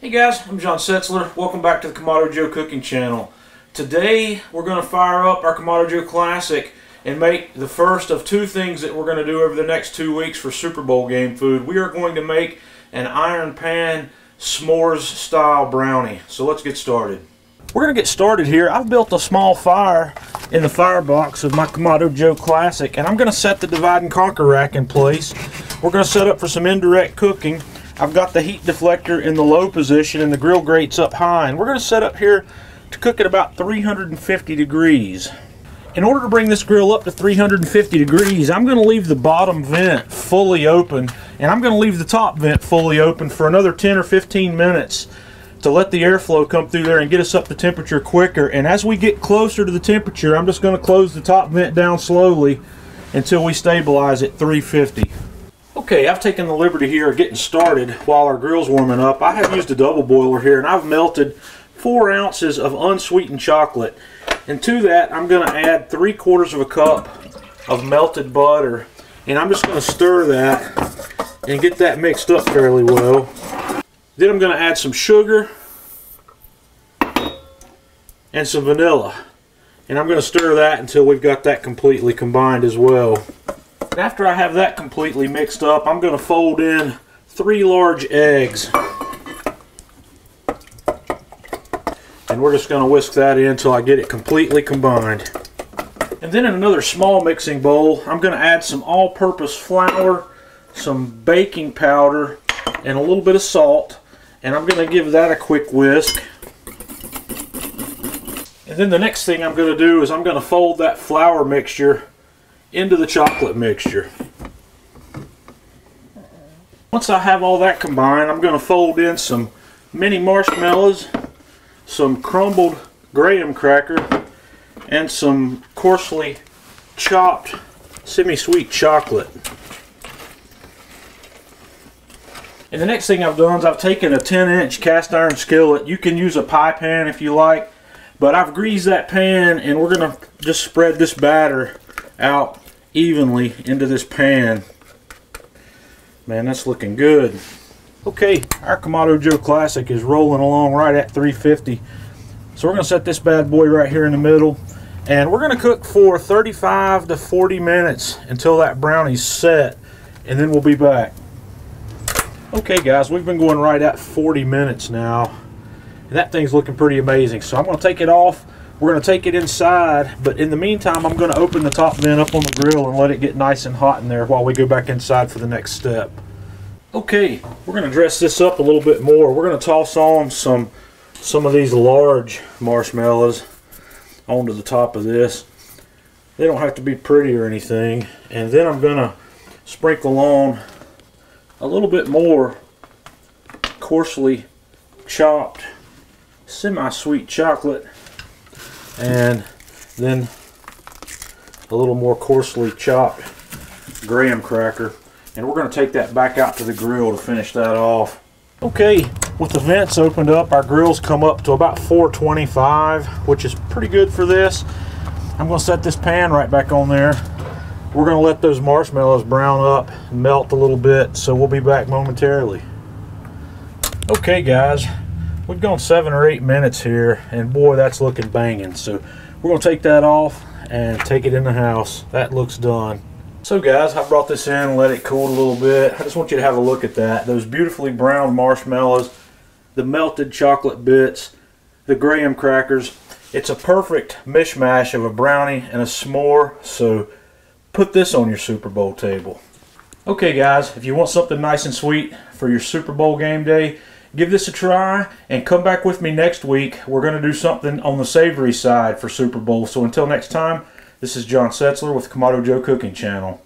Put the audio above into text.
Hey guys, I'm John Setzler. Welcome back to the Kamado Joe cooking channel. Today we're going to fire up our Kamado Joe Classic and make the first of two things that we're going to do over the next 2 weeks for Super Bowl game food. We are going to make an iron pan s'mores style brownie. So let's get started. We're going to get started here. I've built a small fire in the firebox of my Kamado Joe Classic, and I'm going to set the divide and conquer rack in place. We're going to set up for some indirect cooking. I've got the heat deflector in the low position and the grill grates up high, and we're going to set up here to cook at about 350 degrees. In order to bring this grill up to 350 degrees, I'm going to leave the bottom vent fully open, and I'm going to leave the top vent fully open for another 10 or 15 minutes to let the airflow come through there and get us up to temperature quicker. And as we get closer to the temperature, I'm just going to close the top vent down slowly until we stabilize at 350. Okay, I've taken the liberty here of getting started while our grill's warming up. I have used a double boiler here, and I've melted 4 ounces of unsweetened chocolate. And to that, I'm going to add 3/4 of a cup of melted butter. And I'm just going to stir that and get that mixed up fairly well. Then I'm going to add some sugar and some vanilla. And I'm going to stir that until we've got that completely combined as well. And after I have that completely mixed up, I'm going to fold in 3 large eggs. And we're just going to whisk that in until I get it completely combined. And then in another small mixing bowl, I'm going to add some all-purpose flour, some baking powder, and a little bit of salt. And I'm going to give that a quick whisk. And then the next thing I'm going to do is I'm going to fold that flour mixture into the chocolate mixture. Once I have all that combined, I'm going to fold in some mini marshmallows, some crumbled graham cracker, and some coarsely chopped semi-sweet chocolate. And the next thing I've done is I've taken a 10-inch cast iron skillet. You can use a pie pan if you like, but I've greased that pan, and we're going to just spread this batter out evenly into this pan. Man, that's looking good. Okay, our Kamado Joe Classic is rolling along right at 350. So we're going to set this bad boy right here in the middle, and we're going to cook for 35 to 40 minutes until that brownie's set, and then we'll be back. Okay guys, we've been going right at 40 minutes now, and that thing's looking pretty amazing. So I'm going to take it off. We're going to take it inside, but in the meantime, I'm going to open the top vent up on the grill and let it get nice and hot in there while we go back inside for the next step. Okay, we're going to dress this up a little bit more. We're going to toss on some of these large marshmallows onto the top of this. They don't have to be pretty or anything. And then I'm going to sprinkle on a little bit more coarsely chopped semi-sweet chocolate, and then a little more coarsely chopped graham cracker. And we're going to take that back out to the grill to finish that off. Okay, with the vents opened up, our grills come up to about 425, which is pretty good for this. I'm going to set this pan right back on there. We're going to let those marshmallows brown up and melt a little bit, so we'll be back momentarily. Okay guys, we've gone 7 or 8 minutes here, and boy, that's looking banging. So we're going to take that off and take it in the house. That looks done. So guys, I brought this in and let it cool a little bit. I just want you to have a look at that. Those beautifully browned marshmallows, the melted chocolate bits, the graham crackers. It's a perfect mishmash of a brownie and a s'more, so put this on your Super Bowl table. Okay guys, if you want something nice and sweet for your Super Bowl game day, give this a try and come back with me next week. We're going to do something on the savory side for Super Bowl. So until next time, this is John Setzler with Kamado Joe Cooking Channel.